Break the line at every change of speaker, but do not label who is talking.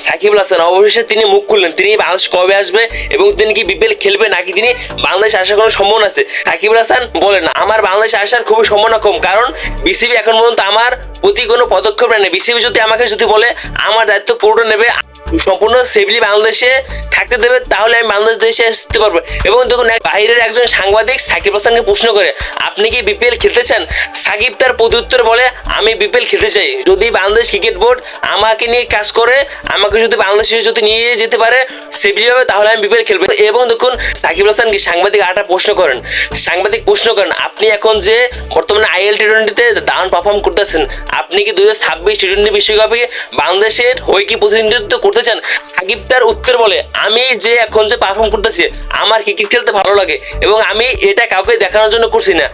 সাকিব আল হাসান অবশেষে তিনি মুখ খুললেন, তিনি বাংলাদেশ কবে আসবে এবং তিনি কি বিপিএল খেলবে নাকি তিনি বাংলাদেশ আসার কোনো সম্ভাবনা আছে। সাকিব আল হাসান বলেন আমার বাংলাদেশ আসার খুবই সম্ভাবনা কম, কারণ বিসিবি এখন পর্যন্ত আমার প্রতি কোনো পদক্ষেপ নেয়। বিসিবি যদি আমাকে বলে আমার দায়িত্ব পুরোটা নেবে, সম্পূর্ণ সেফলি বাংলাদেশে থাকতে দেবে, তাহলে আমি বাংলাদেশ দেশে আসতে পারবো। এবং দেখুন বাইরের একজন সাংবাদিক সাকিব হাসানকে প্রশ্ন করে আপনি কি বিপিএল খেলতে চান। সাকিব তার প্রত্যুত্তর বলে আমি বিপিএল খেলতে চাই, যদি বাংলাদেশ ক্রিকেট বোর্ড আমাকে নিয়ে কাজ করে, আমাকে যদি বাংলাদেশে যদি নিয়ে যেতে পারে সেফলি ভাবে, তাহলে আমি বিপিএল খেলবো। এবং দেখুন সাকিব হাসানকে সাংবাদিক আরেকটা প্রশ্ন করেন, আপনি এখন যে বর্তমানে আইএল টি-20-তে দারুণ পারফর্ম করতেছেন, আপনি কি 2026 টি-20 বিশ্বকাপে বাংলাদেশের হয়ে কি প্রতিনিধিত্ব করতে চান। সাকিব তার উত্তর বলে আমি যে এখন যে পারফর্ম করতেছি আমার ক্রিকেট খেলতে ভালো লাগে এবং আমি এটা কাউকে দেখানোর জন্য করছি না,